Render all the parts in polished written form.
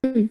Mm.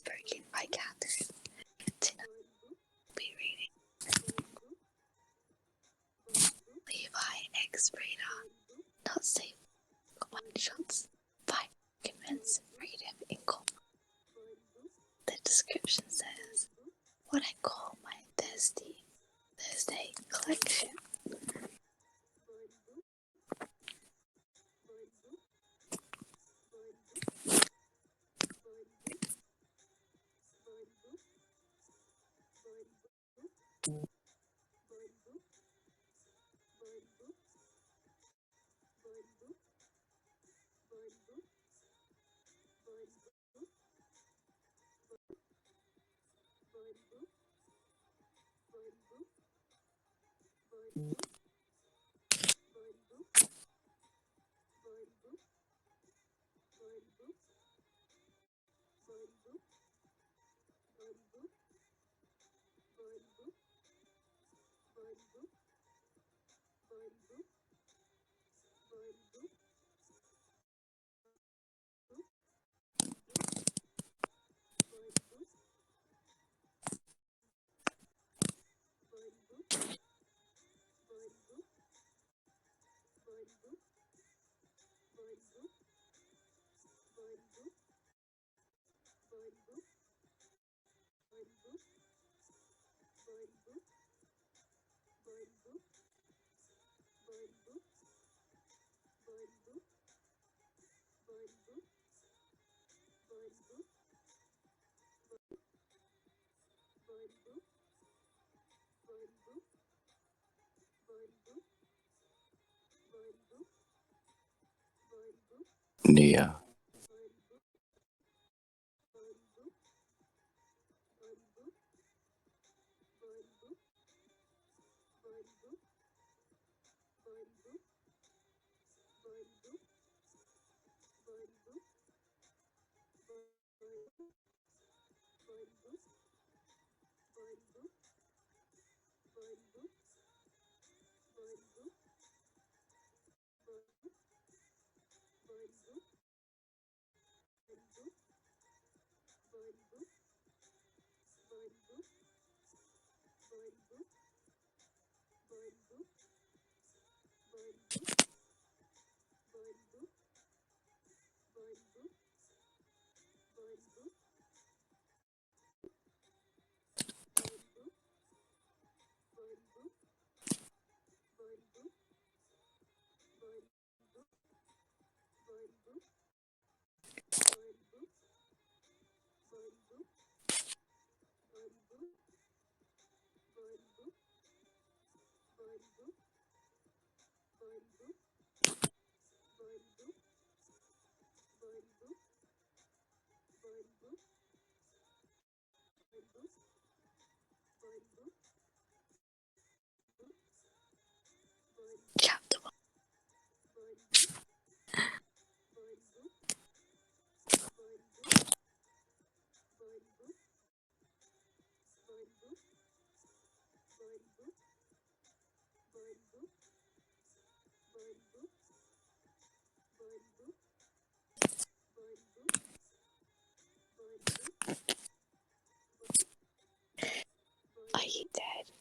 Bergen by Catherine. Be reading Levi X radar. Not safe. One shots. 5 convince freedom in cold. The description says what I call my Thursday collection. Nia. Chapter 1. Are you dead?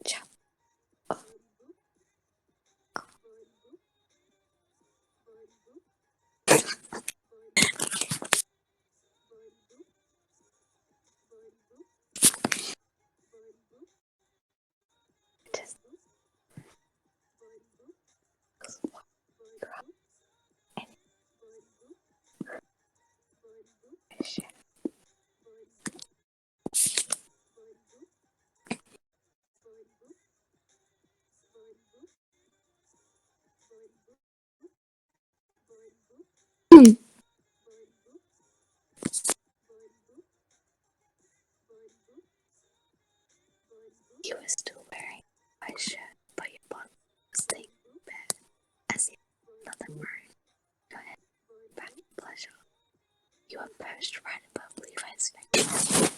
Chap. Just shit. You were still wearing a white shirt, but your bottom was staying in bed as if nothing worried. Your head back in pleasure. You were perched right above Levi's face.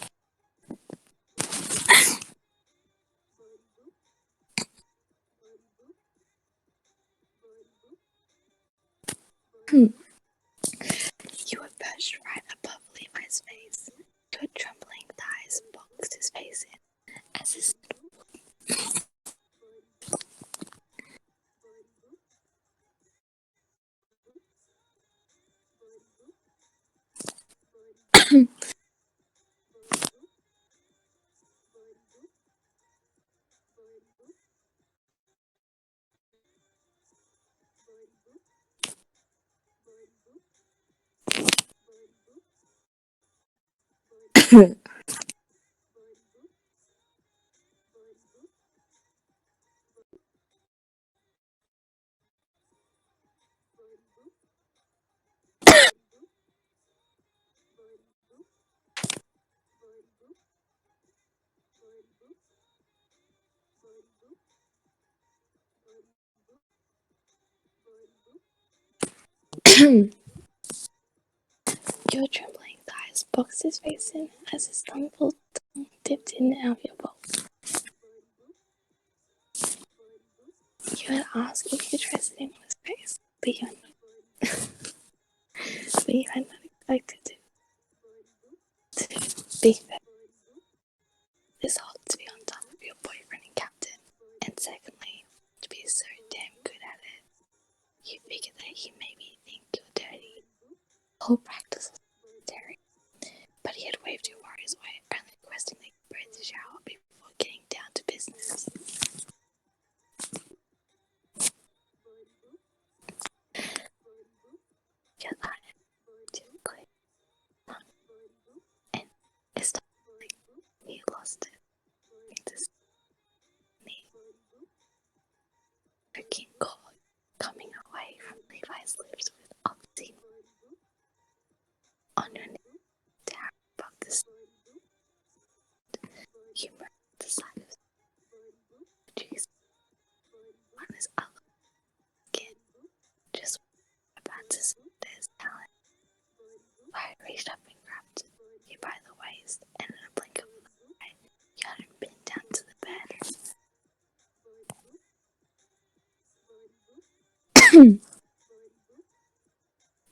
You were perched right above Levi's face. Your trembling thighs boxed his face in as his Your trembling thighs boxed his face in as his tongue dipped in and out of your bowl. You had asked if you tried sitting on his face, but you had not expected to be fed. It's hard to be on top of your boyfriend and captain, and secondly, to be so damn good at it. You figured that he maybe think you're dirty. The whole practice was scary, but he had waved your worries away, only requesting that you both shower before getting down to business. eyes lips with obscene underneath down above the humor at the side of the trees on his other skin, just about to see his talent. I reached up and grabbed you by the waist, and in a blink of an eye, you had him pinned down to the bed.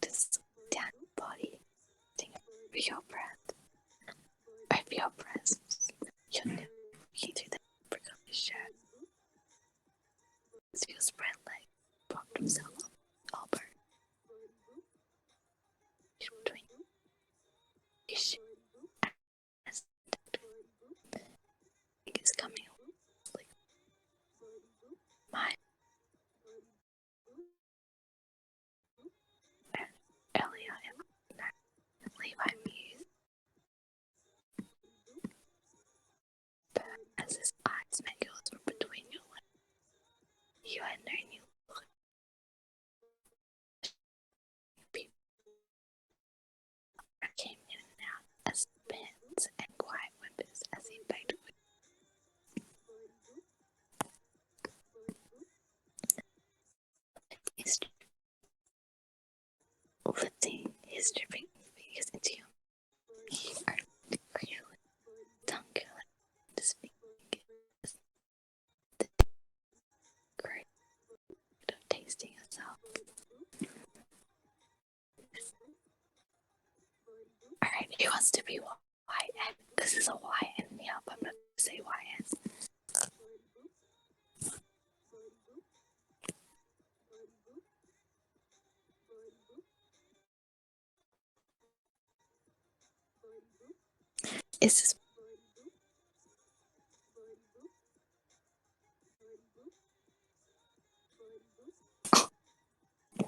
This down your body, sting over your breath, over your breasts, your nip looking through the fabric of his shirt. As your spread leg propped himself up elbow between his shoes as is coming like my earlier in the Levi mused, but as his eyes met yours from between your legs, you had known you look people came in and out as pants and quiet whimpers as he begged with his lifting his dripping fingers into your you are clearly tongue curling his fingers the great of tasting yourself. Alright, he wants to be YN. This is a YN here, but I'm not going to say YN. Is this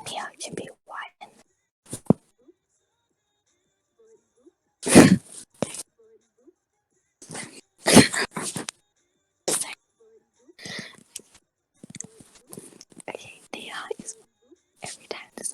Nia can be YN? Okay, Nia is every time this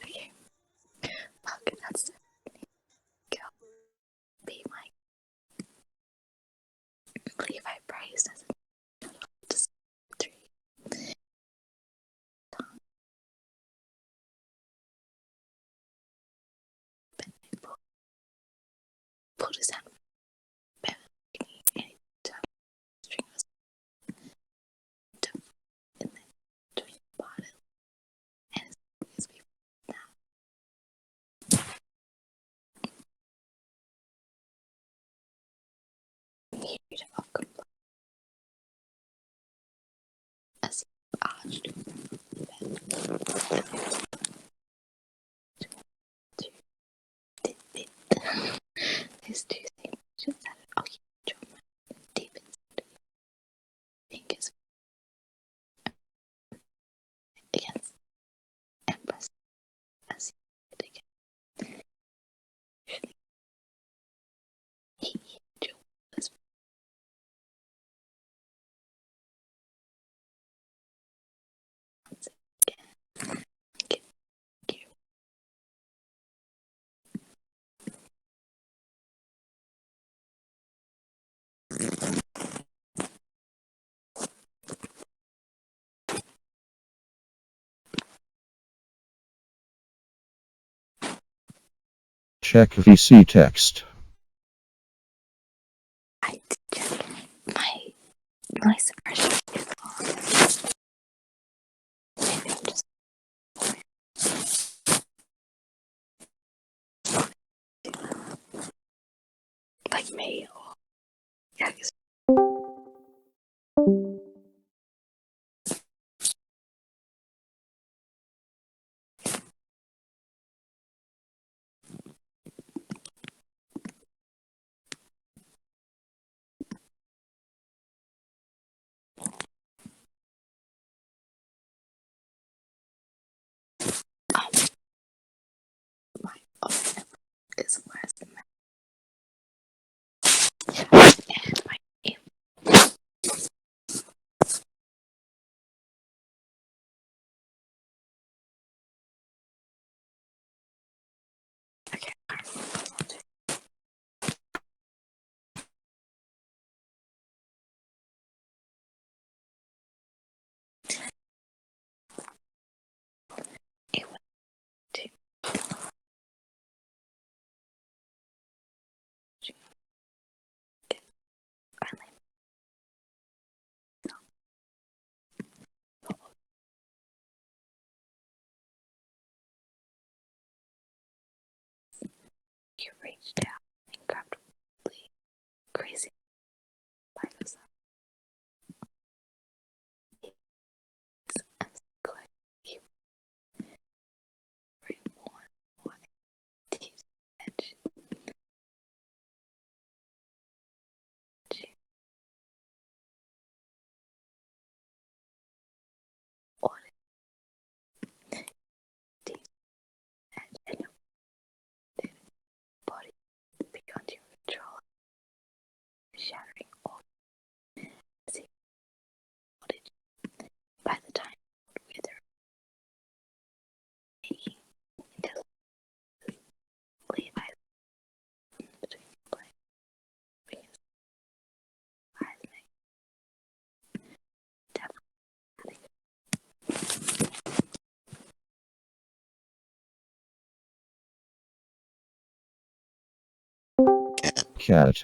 okay, okay, that's it. Go. Be my Levi praised as a tree. Pulled his hand back and he turned the string was in the between the bottle and his people now. He heard a welcome as he arched the bed. His two things just had an occupied deep inside fingers against and pressed as he did again. He drew his hands again. Check VC text. I did check my noise suppression is on. Maybe I'm just like me or yeah, my oven is worse than that. And my okay, it was too only you reached out and grabbed really crazy by yourself. I'm so glad you bring more teeth and she ordered teeth and your body beyond your control, shattering all as he ordered you. By the time wither making into Levi's between play because asmring definitely Cat.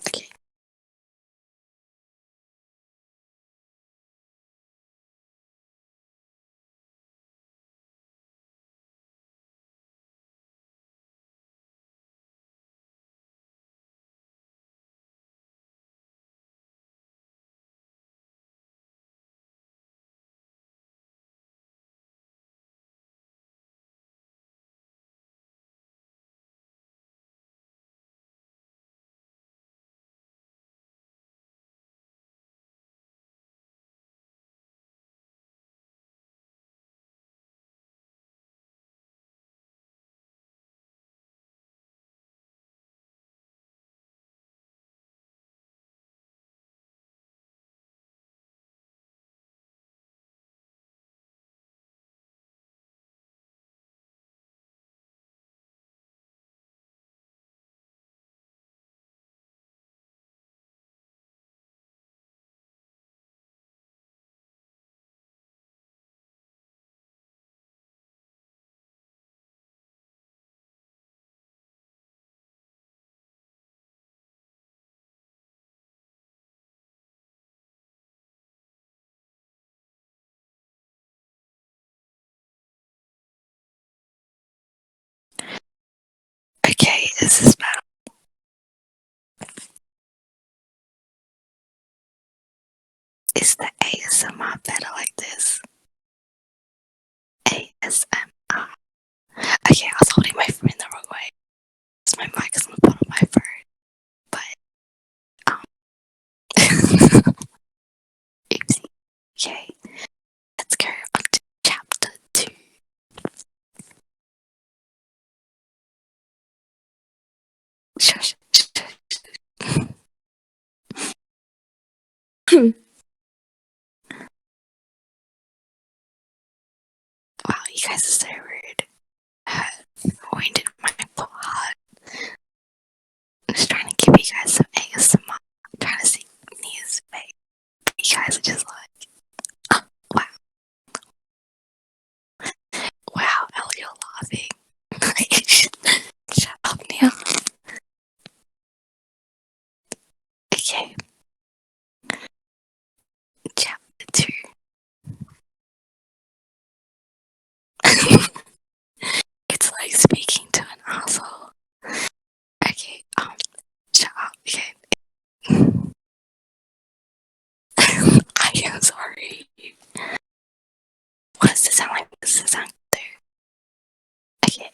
okay. Okay, is this better? Is the ASMR better like this? ASMR. Okay, I was holding my phone the wrong way. So my mic is on the bottom of my phone. But Shush. Wow, you guys are so rude. Wounded my poor heart. I'm just trying to give you guys some ASMR. I'm trying to see Nia's face. But you guys are just like, oh, wow. Wow, Elle, you're laughing. Shut up, Nia. Okay. Chapter 2. It's like speaking to an asshole. Okay, shut up, okay. I am sorry. What does this sound like? What does this sound like? Okay.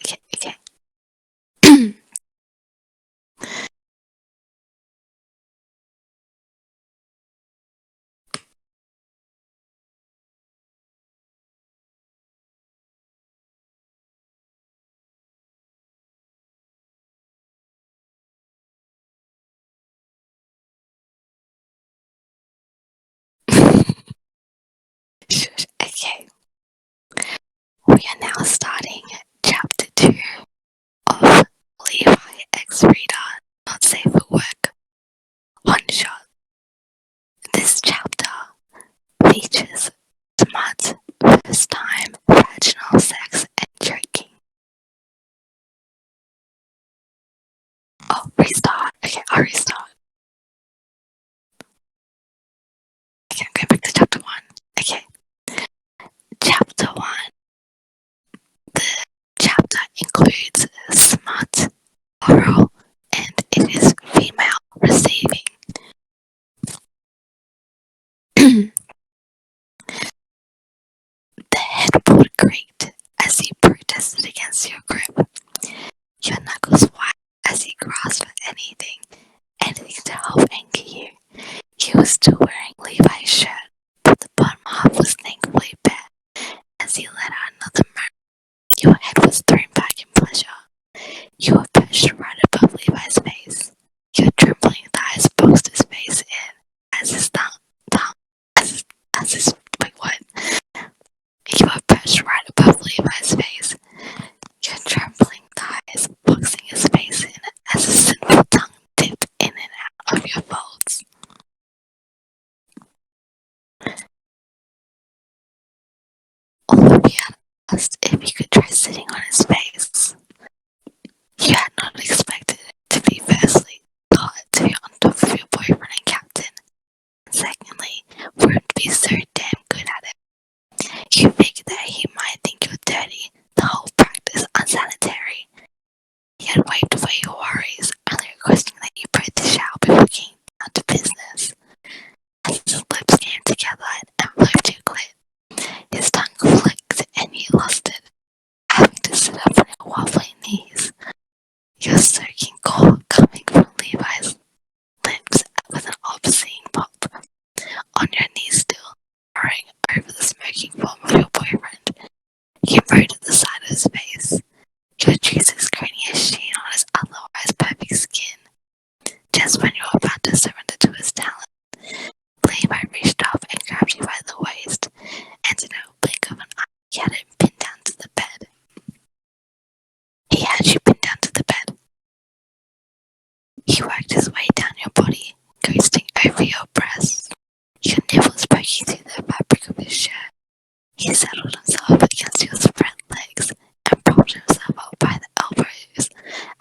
Shush. Okay. We are now starting chapter 2 of Levi X Reader Not Safe for Work One Shot. This chapter features Smut, first time, vaginal sex, and choking. Oh, restart. Okay, I'll restart. Okay, I'm going back to chapter 1. Okay. Chapter 1. The chapter includes smut, oral, and it is female receiving. The headboard creaked as he protested against your grip. Your knuckles white as he grasped for anything to help anchor you. He was still wearing Levi's shirt, but the bottom half was thankfully bare. As he let out another moan, your head was thrown back in pleasure. You were perched right above Levi's face. Your trembling thighs boxed his face in as his wait, what? You were perched right above Levi's face. Your trembling thighs boxing his face in as his sinful tongue dipped in and out of your folds. All of you had asked if you could try sitting on his face. You had not expected it to be firstly thought to be on top of your boyfriend and captain, and secondly, for him to be so damn good at it. You figured that he might think you're dirty, the whole practice unsanitary. He had wiped away your worries, only requesting that you both shower before getting down to business. As his lips came together and enveloped your clit, his tongue flicked and you lost it, having to sit up on your wobbly knees. Your soaking call coming from Levi's lips with an obscene pop. On your knees still, hovering over the smoking form of your boyfriend, you mowed at the side of his face, your juices creating a sheen on his otherwise perfect skin. Just when you were about to surrender to his talent, Levi reached up and grabbed you by the waist, and in a blink of an eye, he had you pinned down to the bed. He worked his way down your body, coasting over your breasts, your nipples poking through the fabric of his shirt. He settled himself against your spread legs and propped himself up by the elbows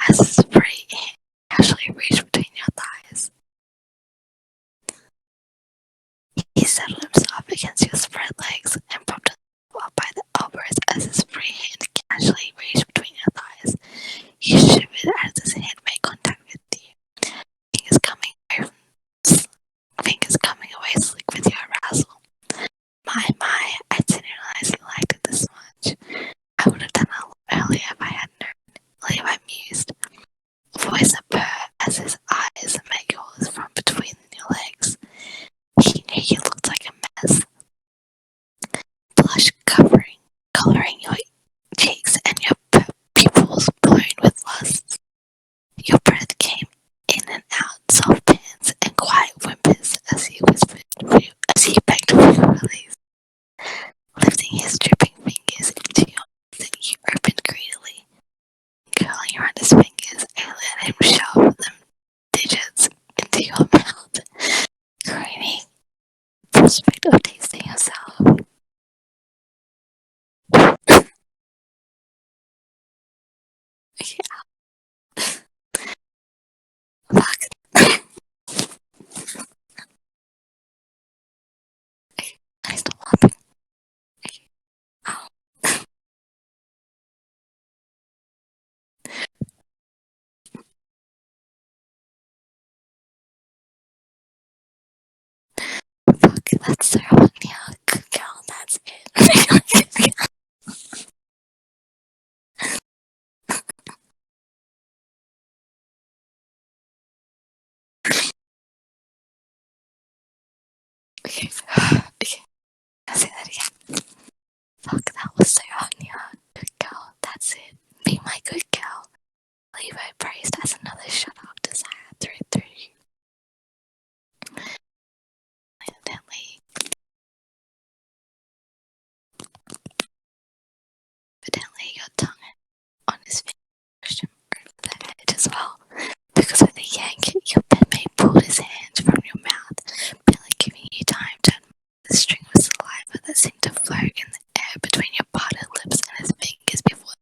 as his free hand casually reached between your thighs. He settled himself against your spread legs and propped himself up by the elbows as his free hand casually reached between your thighs. You shivered as his hand made contact with you, his Fuck. I stop laughing. Ow. Fuck, that's so funny. Oh, good girl, that's it. Okay. Okay. I'll say that again. Fuck, that was so funny. Oh, good girl, that's it. Be my good girl. Levi praised as another shut up desire through you. Evidently your tongue on his finger pushed him over the edge as well. Because with a yank, your bedmate pulled his hand from your mouth, barely giving you time to admire the string of saliva that seemed to float in the air between your parted lips and his fingers before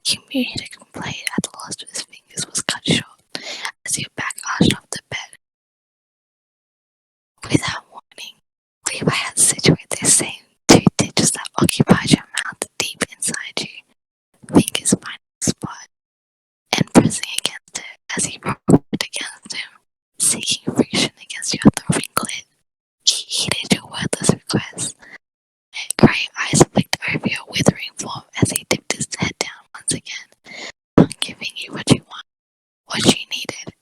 you muted a complaint at the loss of his fingers was cut short as your back arched off the bed. Without warning, Levi had situated the same two ditches that occupied your mouth deep inside you, fingers finding the spot and pressing against it as he rubbed against him, seeking friction against your throbbing clit. He heeded your wordless request. Grey eyes flicked over your withering form as he dipped his head down once again, not giving you what you want, what you needed.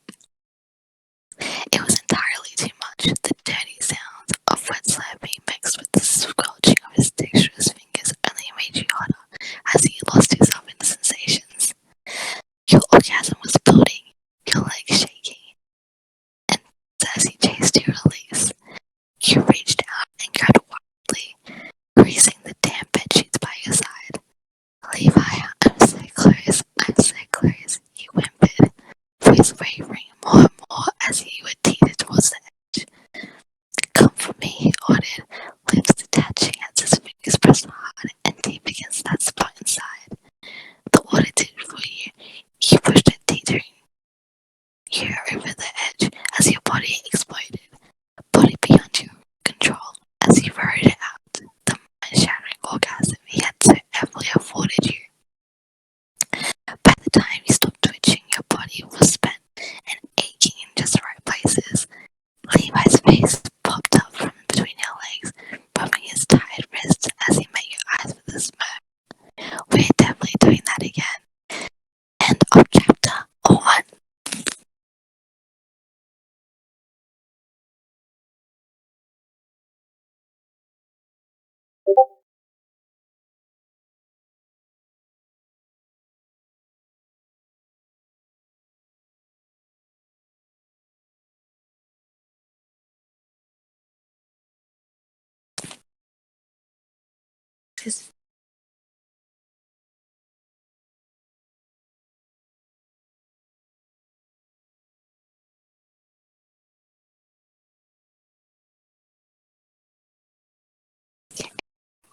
It was entirely too much. The dirty sounds of wet slapping mixed with the squelching of his dexterous fingers only made you hotter as you lost yourself in the sensations. Your orgasm was building, your legs shaking, and as he chased your release, you reached out and grabbed wildly, greasing the damp bedsheets by your side. Levi, I'm so close, he whimpered, voice wavering more and more as he would teeter towards the edge. Come for me, he ordered, lips detaching as his fingers pressed hard and deep against that spot inside. The water did it for you. You pushed it teetering you over the edge as your body exploded, body beyond your control as you rode it out, the mind-shattering orgasm he had so heavily afforded you. By the time you stopped twitching, your body was spent and aching in just the right places. Levi's face popped up from between your legs, rubbing his tired wrists as he met your eyes with a smirk. We're definitely doing that again. End of chapter 1.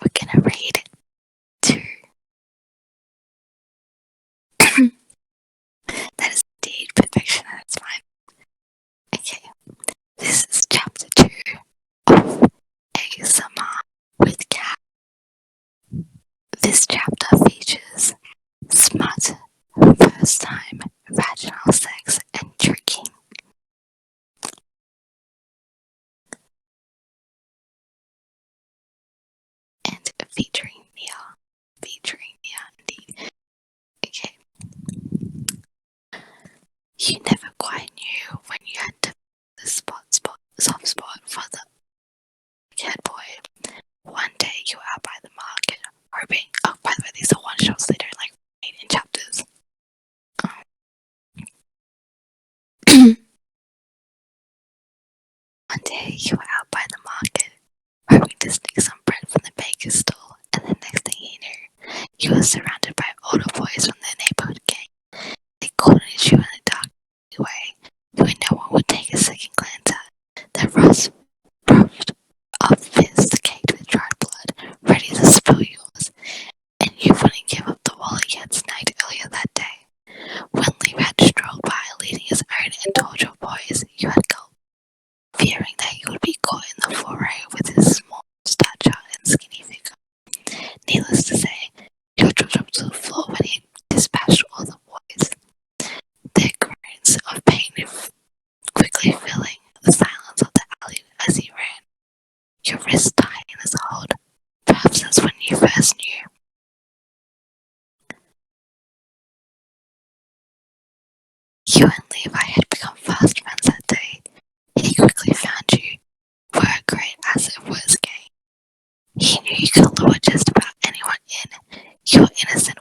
We're gonna read 2. That is indeed perfection at its fine. Okay, this is chapter 2 of ASMR with Cat. This chapter features Smut, first time, vaginal sex, and jerking. And featuring Nia. Indeed. Okay. You never quite knew when you had to the soft spot for the cat boy. One day you were out by the market, hoping. Oh, by the way, these are one shots. They don't like read in chapters. One day you were out by the market, hoping to sneak some bread from the baker's stall, and the next thing you knew, you were surrounded by older boys from the neighborhood gang. They cornered you in a dark way, where no one would take a second glance at. Their ruffed up fists caked with dried blood, ready to spill yours, and you wouldn't give up the wallet you had snagged earlier You and Levi had become fast friends that day. He quickly found you were a great asset for his gang. He knew you could lure just about anyone in. Your innocent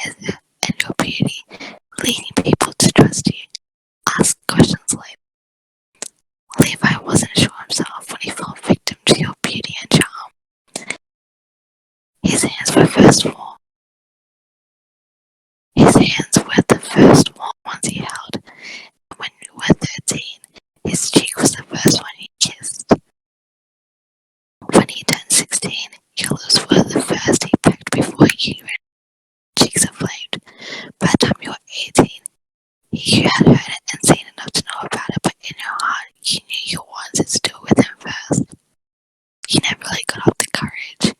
eyes and your beauty, leading people to trust you. Ask questions later. Levi wasn't sure himself when he fell victim to your beauty and charm. His hands were the first warm ones he held, and when you were 13, his cheek was the first one he kissed. When he turned 16, your lips were the first he pecked before you ran cheeks aflamed. By the time you were 18, you had heard it and seen enough to know about it, but in your heart, you knew you wanted to do it with him first. You never really got up the courage.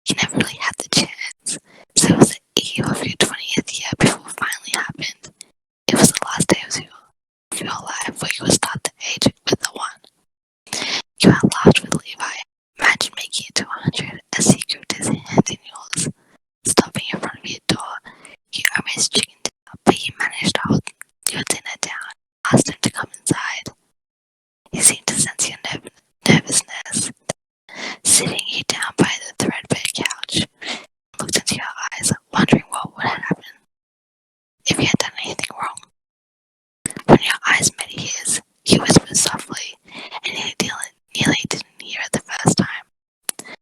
You never really had the chance. So it was the eve of your 20th year before it finally happened. It was the last day of your life where you would start to age with the one. You had laughed with Levi. Imagine making it to 100 as he gripped his hand in yours, stopping in front of your door. You almost chickened out, but you managed to hold your dinner down, asked him to come inside. He seemed to sense your nervousness, sitting you down by the threadbare couch, looked into your eyes, wondering what would happen if you had done anything wrong. When your eyes met his, he whispered softly, and nearly didn't hear it the first time.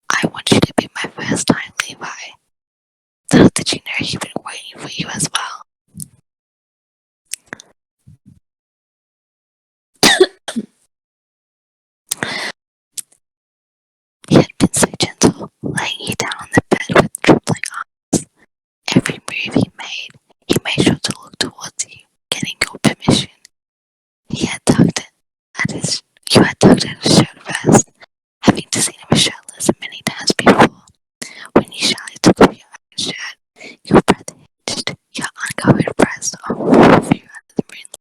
I want you to be my first time, Levi. Little did you know he'd been waiting for you as well. He had been so gentle, laying you down on the bed with trembling arms. Every move he made sure to look towards you, getting your permission. You had tugged at his shirt vest, having seen him shirtless many times before. When you shyly took off your own shirt, your breath hitched, your uncovered breast over you under the moonlight.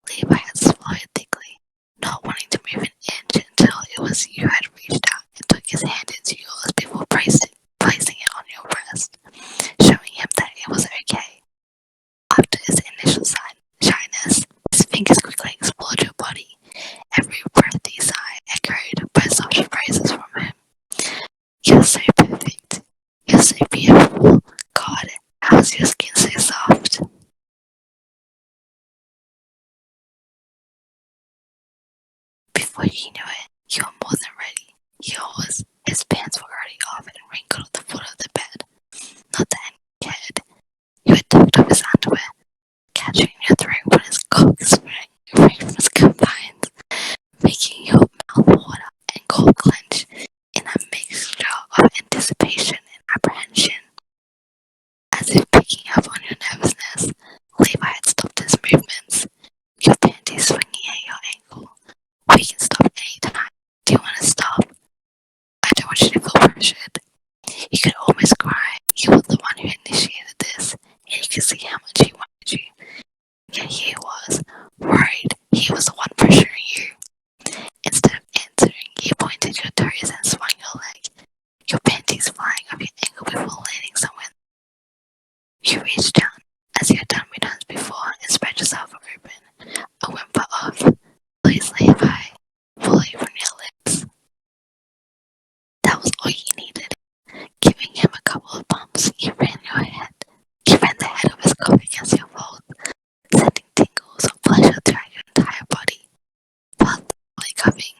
Levi had swallowed thickly, not wanting to move an inch until it was you had reached out and took his hand into yours before placing it on your breast, showing him that it was okay. After his initial shyness, his fingers quickly explored your body. Every breath he sighed echoed by soft phrases from him. You're so perfect. You're so beautiful. God, how's your skin so soft? Before you knew it, you were more than ready. His pants were already off and wrinkled at the foot of the bed. Not that any cared. You had tucked up his underwear, catching your throat when his cock sprang free from his confines, making your mouth water and cold clench in a mixture of anticipation and apprehension. As if picking up on your nervousness, Levi had stopped his movements, your panties swinging at your ankle. We can stop anytime. Do you want to stop? I don't want you to feel pressured. You could almost cry. You were the one who initiated this, and you could see how much he wanted you. Yet here he was, worried he was the one pressuring you. Instead of answering, he pointed your toes and swung your leg, your panties flying off your ankle before landing somewhere. You reached down, as you had done many times before, and spread yourself open. A whimper of, please Levi, fully from your lips. That was all you needed. Giving him a couple of bumps, you ran the head of his cock against your fold, sending tingles of pleasure throughout your entire body, possibly covering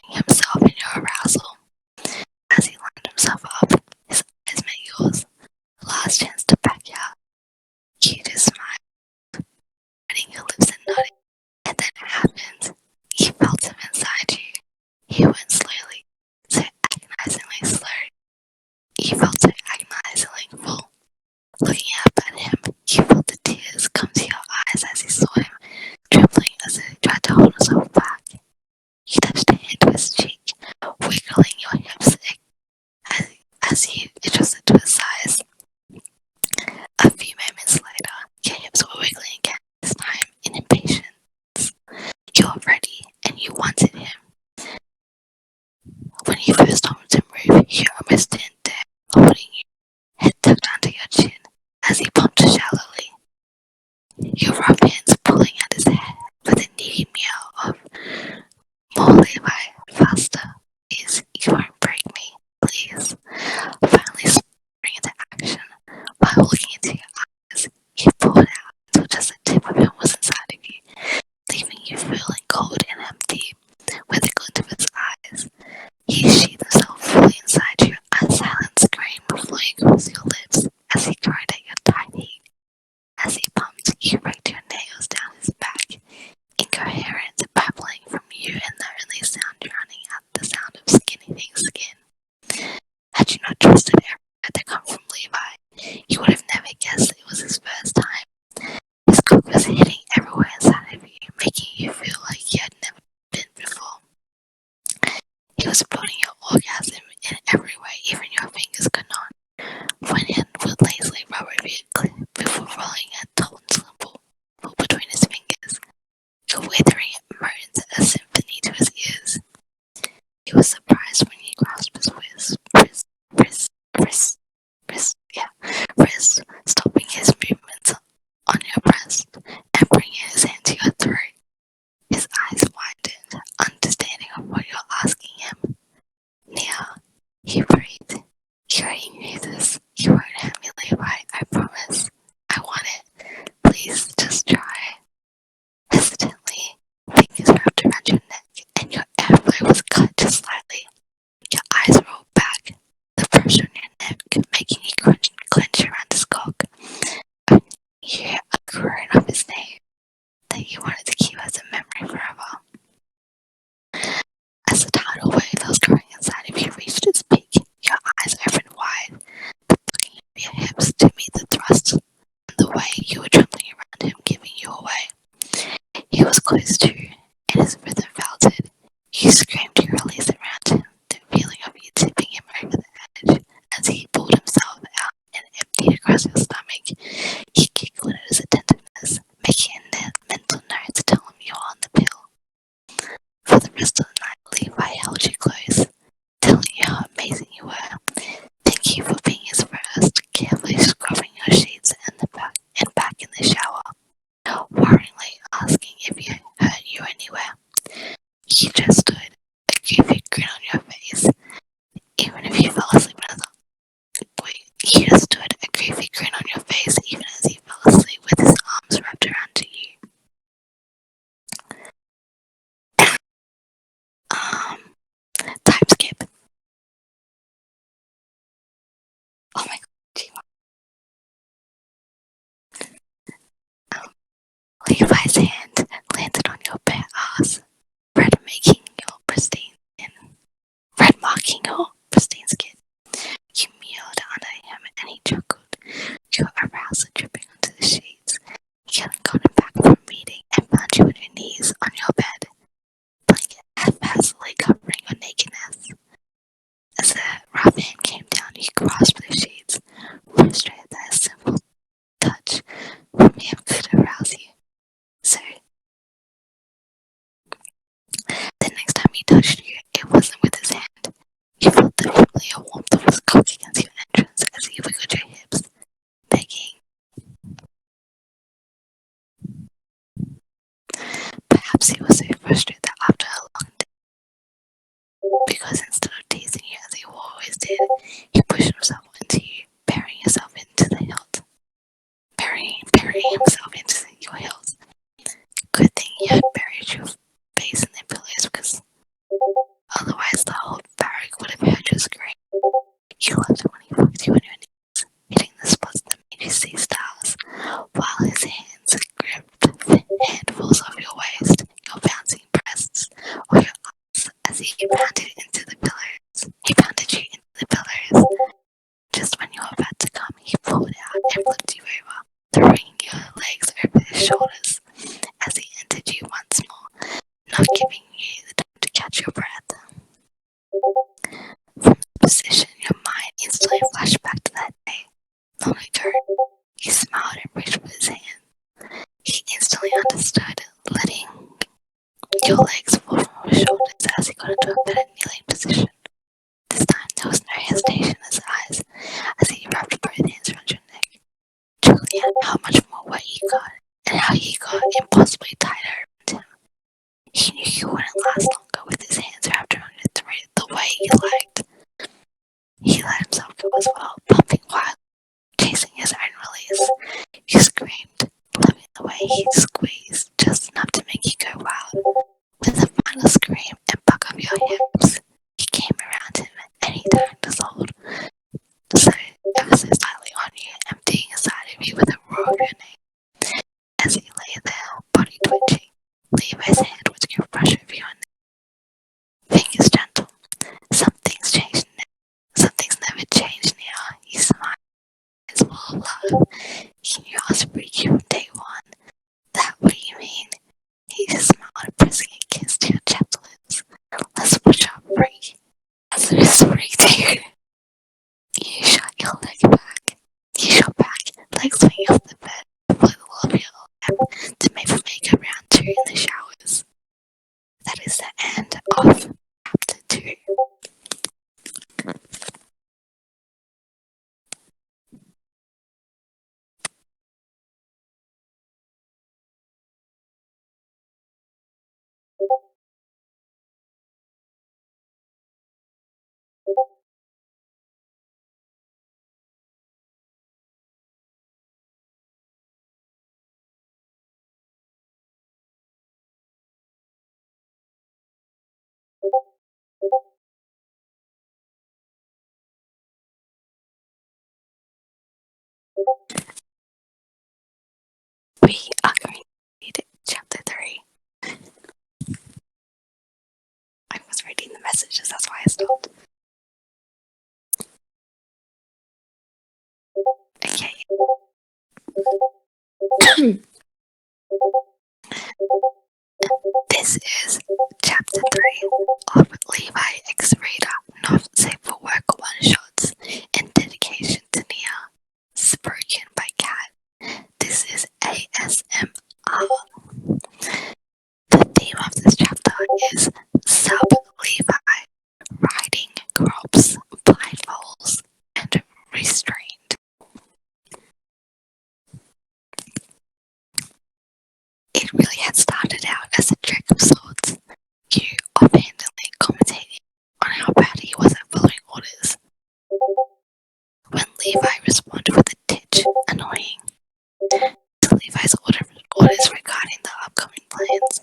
himself in your arousal. As he lined himself up, his eyes met yours. Last chance to back out. You just smiled. trust and the way you were trembling around him, giving you away. He was close to, and his rhythm felt it. You screamed your release around him, the feeling of you tipping him over the edge as he pulled himself out and emptied across your stomach. He giggled at his attentiveness, making a mental note to tell him you were on the pill. For the rest of the night, Levi held you close, telling you how amazing you were. Thank you for being his first, carefully scrubbing your sheets and back in the shower, worryingly asking if you hurt you anywhere. You just stood, a goofy grin on your face, even if you fell asleep in his You just stood, a goofy grin on your face, even as he fell asleep with his arms wrapped around you. Time skip. Oh my god, Levi's hand landed on your bare ass, red marking your pristine skin. You mewed under him and he chuckled, your arousal dripping onto the sheets. He hadn't gotten back from meeting and found you on your knees on your bed, blanket haphazardly covering your nakedness. As the rough hand came down, you grasped the sheets, frustrated that a simple touch from him could arouse you. So, the next time he touched you, it wasn't with his hand. You felt the familiar warmth of his cock against your entrance as he wiggled your hips, begging. Perhaps he was so frustrated that after a long day, because instead of teasing you as he always did, he pushed himself into you, burying himself into the hilt. Burying himself into your hilt. Good thing he had buried your face in the pillows because otherwise the whole barrack would have heard your scream. You loved it when he fucked you on your knees, hitting the spots that made you see stars, while his hands gripped handfuls of your waist, your bouncing breasts, or your arms as he pounded into the pillows. He pounded you into the pillows. Just when you were about to come, he pulled out and flipped you over, throwing your legs over his shoulders as he entered you once more, not giving you the time to catch your breath. From the position, your mind instantly flashed back to that day, long ago. He smiled and reached for his hand. He instantly understood, letting your legs fall from his shoulders as he got into a better kneeling position. This time there was no hesitation in his eyes as he wrapped both hands around your neck, chuckling at how much more wet you got and how he got impossibly tighter around him. He knew you wouldn't last longer with his hands wrapped around your throat the way he liked. He let himself go as well, pumping wildly, chasing his own release. You screamed, loving the way he squeezed just enough to make you go wild. With a final scream and buck of your hips, he came around him and he turned his hold, so ever so slightly on you, emptying inside of you with a roar of your name. As he lay there, body twitching, Levi's hand would go brush over your neck. Fingers gentle. Something's changed now. Something's never changed now. He smiled. His full of love. He knew I was freaky from day one. That what you mean? He just smiled, pressing a kiss to your chapped lips. Let's watch our freak. As it is freak to you. You shot your leg back. You shot back, legs swinging off the bed, before the wall of your lap to maybe make a round two in the showers. That is the end of chapter 2. This is chapter 3 of Levi X Reader, not safe for work one shots, in dedication to Nia, spoken by Kat. This is ASMR. The theme of this chapter is sub Levi, riding crops, blindfolds, and restraint. It really had started out as a trick of sorts, you offhandedly commentating on how bad he was at following orders. When Levi responded with a titch, annoying, to Levi's orders regarding the upcoming plans.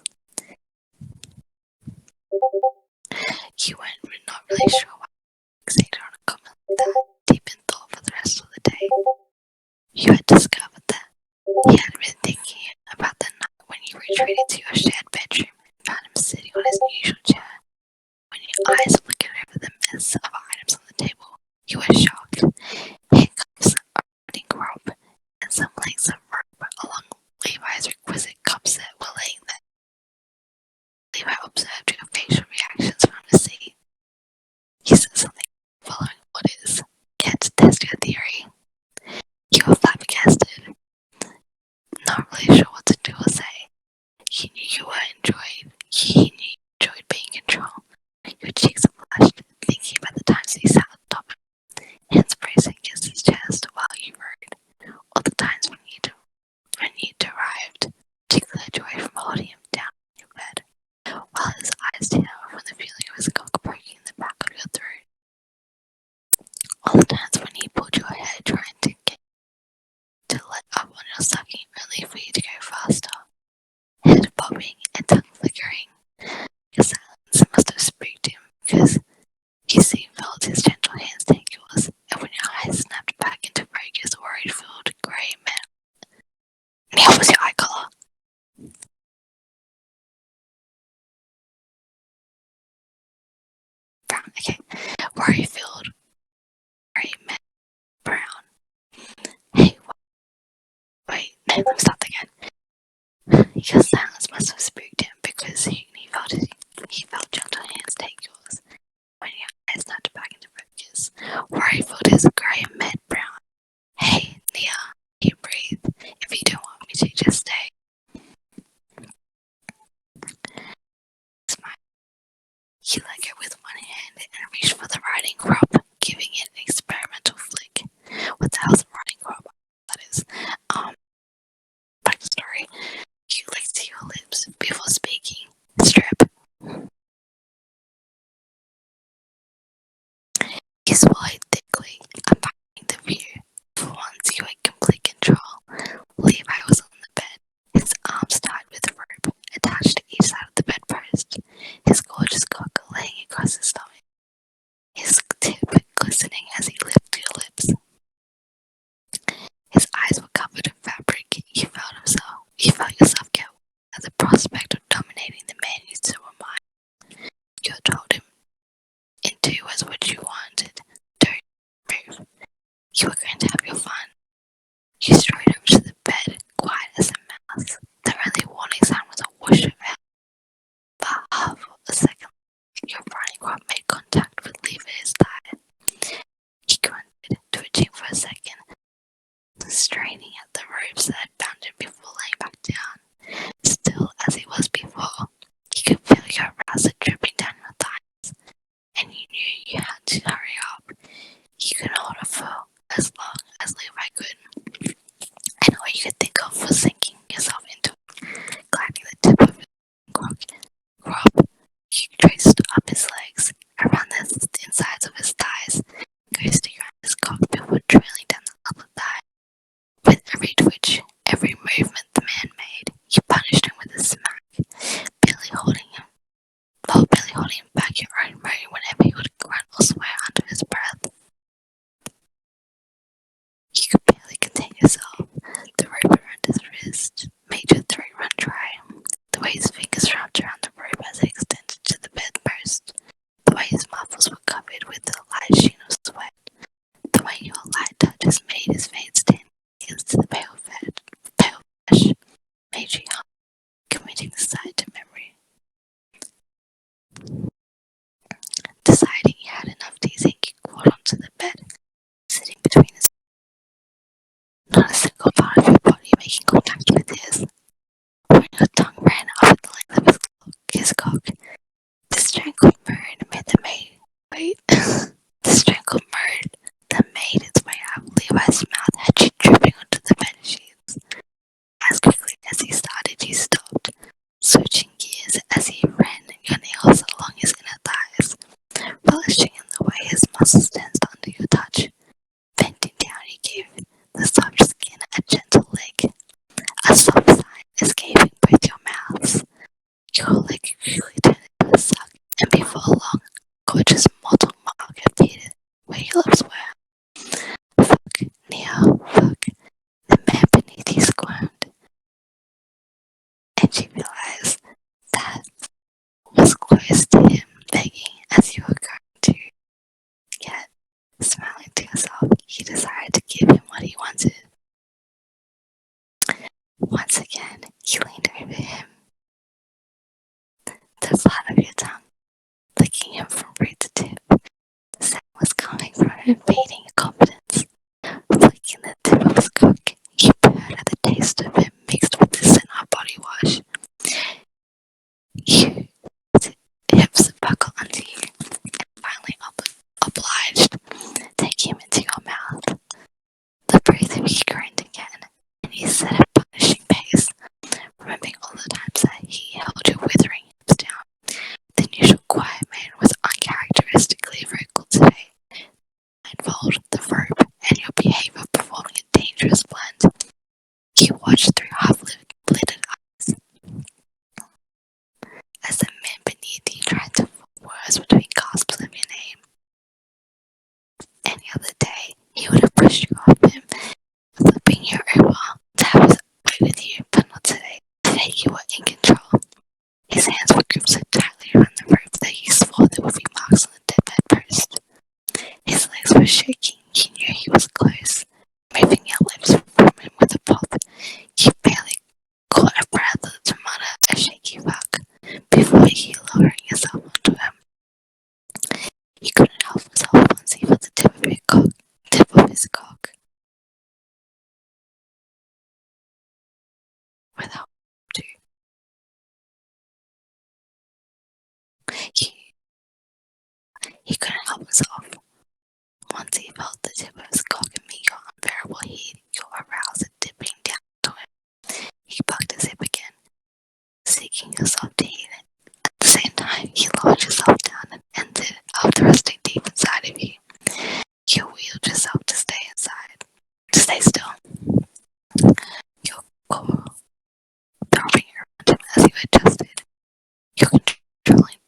You weren't not really sure why he fixated on a comment like that deep in thought for the rest of the day. You had discovered that he had been thinking about the night when you retreated to your shared bedroom and found him sitting on his usual chair. When your eyes flickered over the mess of items on the table, you were shocked. Handcuffs, a riding crop, and some lengths of rope along Levi's requisite cup set were laying there. Levi observed your facial reactions from his seat. You said something following orders. Get to test your theory. You were flabbergasted, not really sure what to do or say. He knew he enjoyed being in control. Your cheeks flushed, thinking about the times he sat on top of him, hands bracing against his chest while you rode, or the times when you derived particular joy from holding him down in your bed, while his eyes teared up from the feeling of his cock poking in the back of your throat. All the times when he pulled your hair trying to get to let up on your sucking only for you to go faster. Head bobbing and tongue flickering. Your silence must have spooked him because you soon felt his gentle hands take yours, and when your eyes snapped back into focus, worried-filled grey men. How was your eye colour? Brown. Okay. Worry-filled grey men. Brown. Hey, wait. No, let me start again. Your silence must have spooked him because he felt gentle hands take yours. When your eyes snapped back into focus, worry-filled his grey and mad brown. Hey, Nia, you breathe. If you don't want me to, just stay. Smile. You let go with one hand and reached for the riding crop, giving it an experimental flick. What the hell's a riding crop? That is, back to story. You licked your lips before speaking. Strip. You swallowed thickly, abandoning the view. For once you had complete control. Levi was on the bed, his arms tied with rope attached to each side of the bedpost, his gorgeous cock laying across his stomach, his tip glistening as he licked your lips. His eyes were covered in fabric. You felt yourself get at the prospect of dominating the man you still were mine. You told him, into was what you wanted. Don't move. You were going to have your fun. You strode over to the bed, quiet as a mouse. The only warning sound was a whoosh of air. About half of a second, your riding crop made contact with Levi's thigh. He grunted, twitching for a second, straining at the ropes that had bound him before laying back down. Still as he was before, you could feel your arousal dripping down your thighs, and you knew you had to hurry up. You could hold it for as long as Levi could, and all you could think of was sinking yourself into it, gliding the tip of his crop. You traced up his legs, around the insides of his thighs, coasting around his cock before trailing down the upper thigh. With every twitch, every movement the man made, you punished him with a smack, barely holding him back your own moan whenever he would grunt or swear under his breath. You could barely contain yourself. The rope around his wrist made your throat run dry. The way his fingers wrapped around the rope as it extended to the bedpost. The way his muscles were covered with a light sheen of sweat. The way your light touches made his veins stand against the pale fat. Once again, you leaned over him, the flat of your tongue licking him from root to tip. The sound was coming from him, feeding your confidence. Flicking the tip of his cock, you purred at the taste of it mixed with the scent of body wash. You hips buckle under you, and finally obliged, take him into your mouth. The breath of you groaned again, and you set a punishing pace, remembering all the times that he held your withering hips down. The usual quiet man was uncharacteristically vocal today. Blindfold, the rope, and your behaviour performing a dangerous blend. You watched through half-lidded eyes as the man beneath you tried to form words between gasps of your name. Any other day, he would have brushed you off him, flipping you over to have his way with you, but not today. Today you were in control. His hands were gripped so tightly around the rope that you swore there would be marks on the dead bedpost. His legs were shaking. You knew he was close, moving your lips from him with a pop. You barely caught a breath to mutter a shaky fuck before you lowering yourself onto him. He couldn't help himself once he felt the tip of his cock, without to. He couldn't help himself once he felt the tip of his cock and meet your unbearable heat, your arousal dipping down to him. He bucked his hip again, seeking yourself to heat it. At the same time, you lowered yourself down and ended up thrusting deep inside of you. You wheeled yourself to stay inside, to stay still. Your core throbbing around him as you adjusted. Your controlling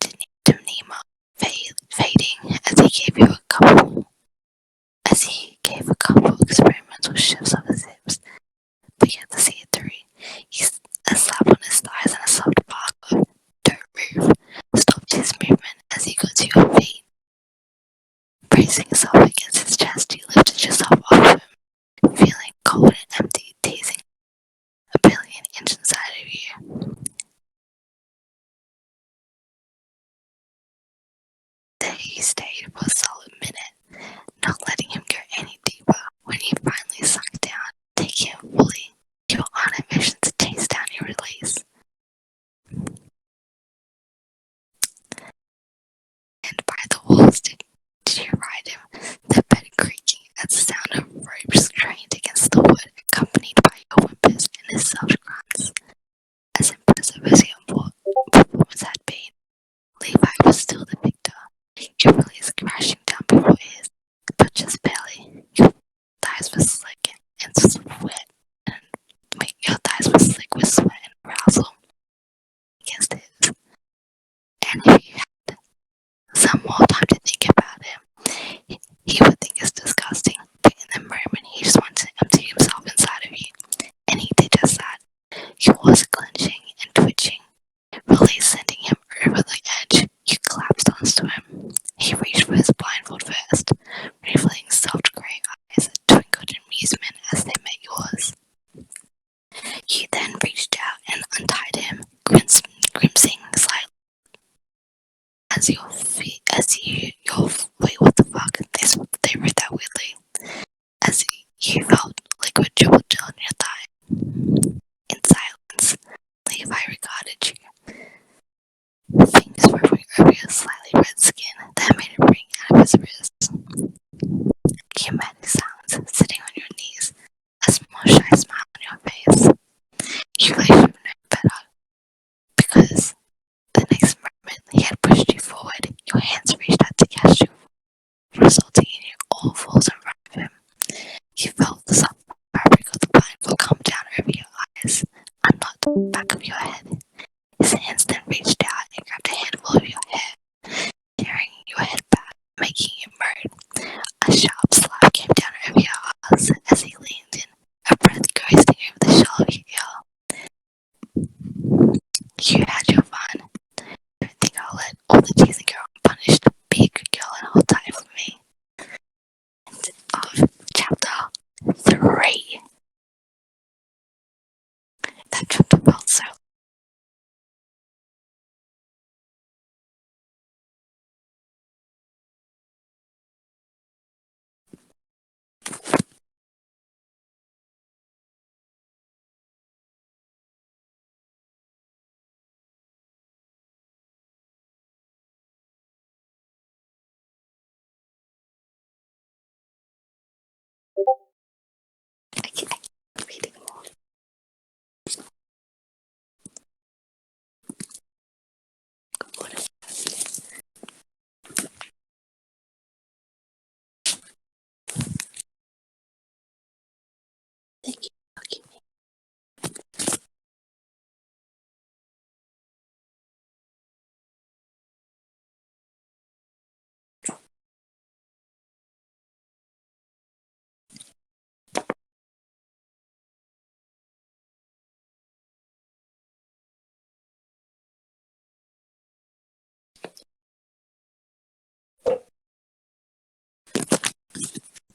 demeanor fading as he gave a couple experimental shifts of his hips, but you had to see it through. A slap on his thighs and a soft bark of "Don't move" stopped his movement as he got to your feet. Bracing yourself against his chest, you lifted yourself off him, feeling cold and empty, teasing a billion inch inside of you. There you stayed for a solid minute, not letting him go any deeper. When he finally sunk down, taking him fully, your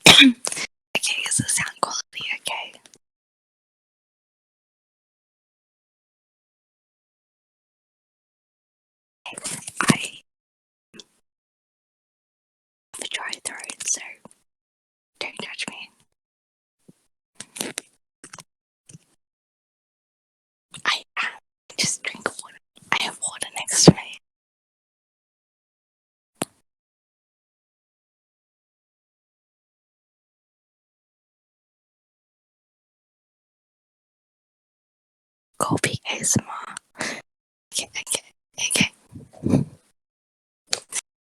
Okay, is the sound quality okay? I have a dry throat, so don't judge me. I just drink water. I have water next to me. Coffee ASMR. Okay.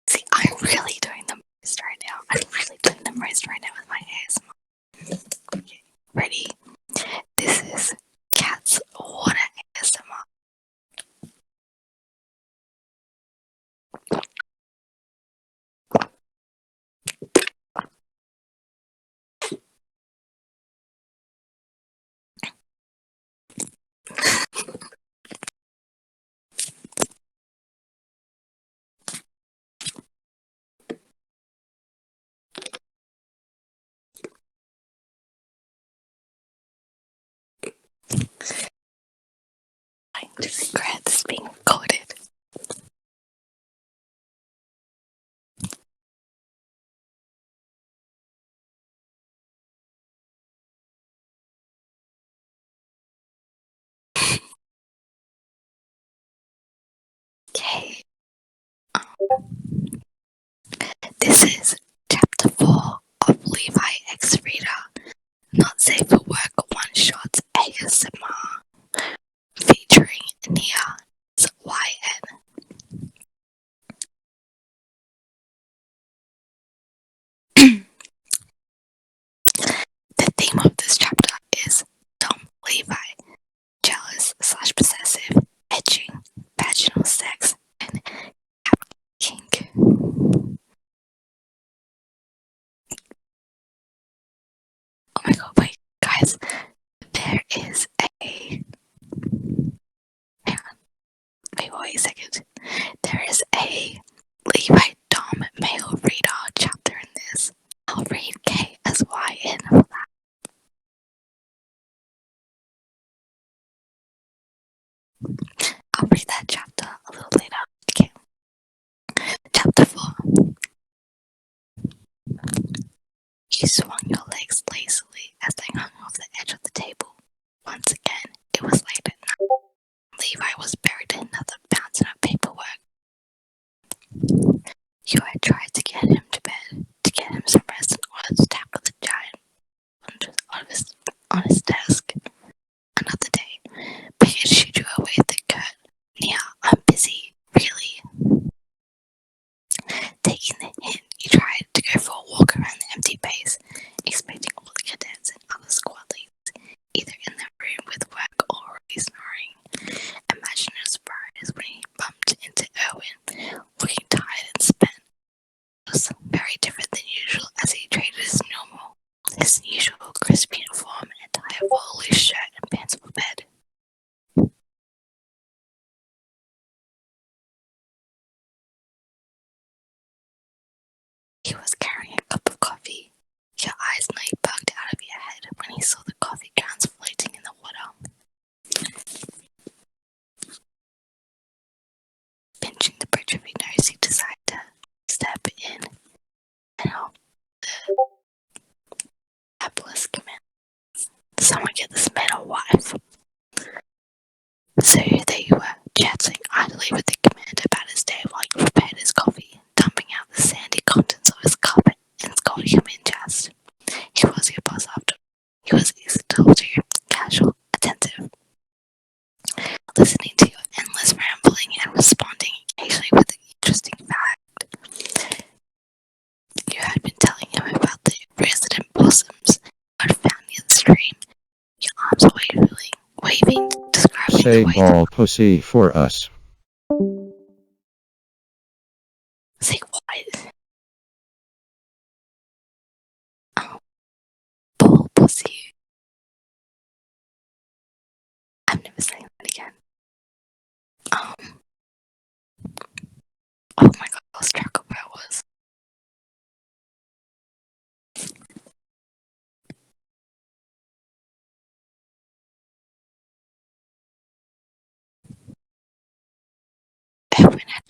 See, I'm really doing the most right now. I'm really doing the most right now with my ASMR. Okay, ready? This is cat's water ASMR. To regret this being recorded. Okay. This is chapter 4 of Levi X Reader, Not Safe for Work One Shot ASMR, featuring Nia YN. The theme of this chapter is Tom Levi, jealous / possessive, edging, vaginal sex, and kink. Oh my god, wait, guys, there is a. Hang on, wait a second. There is a Levi Dom male reader chapter in this. I'll read K as Y in. I'll read that chapter a little later. Okay. Chapter 4. You swung your legs lazily as they hung off the edge of the table. Once again, it was late at night. Levi was buried in another mountain of paperwork. You had tried to get him to bed, to get him some rest in order to tackle the giant on his desk. Another day, but he'd shoot you away with a curt, "Nia, I'm busy, really." Taking the hint, you tried to go for a walk around the empty base, expecting all the cadets and other squad leaders either in the room with work or already snoring. Imagine your surprise when he bumped into Erwin, looking tired and spent. It was very different than usual as he traded his usual crisp uniform and tie for a loose shirt and pants for bed. He was carrying a cup of coffee. Your eyes nearly bugged out of your head when he saw the coffee grounds floating in the water. Pinching the bridge of your nose, he decided to step in and help the hapless commander. Someone get this man a wife. So there you were, chatting idly with the commander about his day while he prepared his coffee, dumping out the sandy contents of his cup and scolding him in jest. He was your boss after all. He was easy to talk to, casual, attentive, listening to your endless rambling and responding occasionally with an interesting fact. You had been telling him about the resident possums you had found near the stream. Your arms waving, describing Say the way ball pussy for us. Say what? Oh, ball pussy. I'm never saying that again. Oh my god, I lost track of where I was.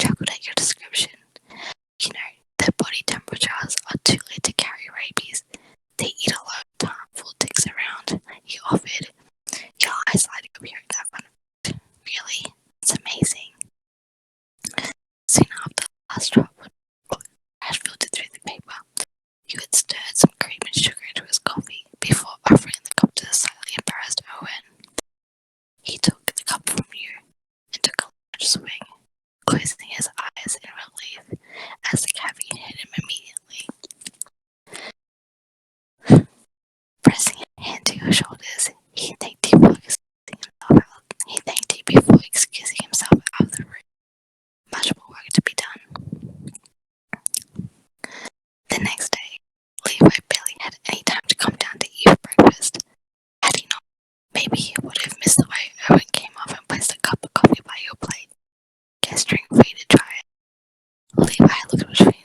chuckled at your description. You know, their body temperatures are too late to carry rabies. They eat a lot of harmful ticks around. He offered. Your eyes light up hearing that fun. Really? It's amazing. Soon after the last drop had filtered through the paper, you had stirred some cream and sugar into his coffee before offering the cup to the slightly embarrassed Owen. He took the cup from you and took a large swing, closing his eyes in relief as the caffeine hit him immediately. Pressing a hand to your shoulders, he thanked you before excusing himself out of the room. Much more work to be done. The next day, Levi barely had any time to come down to eat breakfast. Had he not, maybe he would have missed the way Owen came up and placed a cup of coffee by your plate, gesturing for you to try it. Levi looked between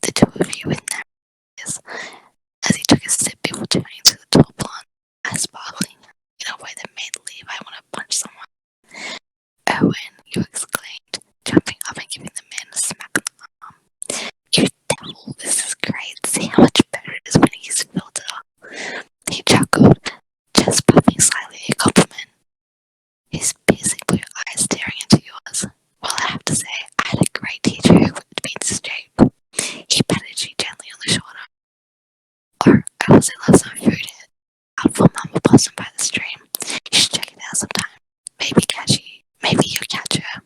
the two of you with narrow eyes as he took a sip before turning to the tall blonde, eyes sparkling in a way that made Levi want to punch someone. Owen, you exclaimed, jumping up and giving the man a smack on the arm. You devil, this is great. See how much better it is when he's filter. He chuckled, just puffing slightly at a compliment. His piercing blue eyes staring into yours. Well, I have to say, I had a great teacher who whipped me into shape. He patted you gently on the shoulder. Or I also love some food here. Out for Mama Blossom by the stream. You should check it out sometime. Maybe you'll catch her.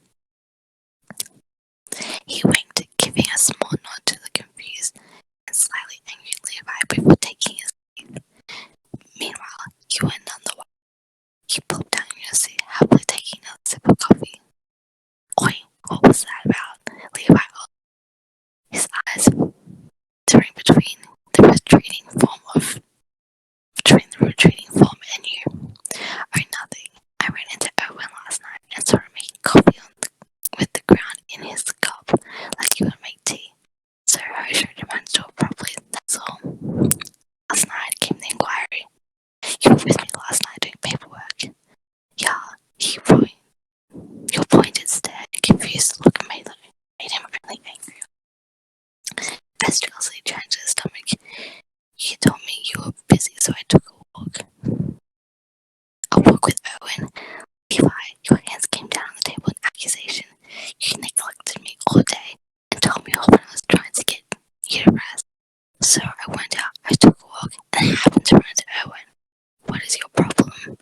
He winked, giving a small nod to the confused and slightly angry Levi before taking his leave. Meanwhile, you were none the wiser. You plopped down in your seat, happily taking another sip of coffee. Oi, what was that about? Levi asked, his eyes tearing between the retreating form and you. Oh, nothing. I ran into Owen last night and saw him making coffee with the ground in his cup, like he would make tea. So I showed him how to do it properly, that's all. Last night came the inquiry. You were with me last night doing paperwork. Yeah, your pointed stare and confused look made him really angry. As Chelsea turned to his stomach, you told me you were busy, so I took a walk. A walk with Owen. Levi, your hands came down on the table in accusation. You neglected me all day and told me off when I was trying to get you to rest. So I went out, I took a walk, and I happened to run into Owen. What is your problem?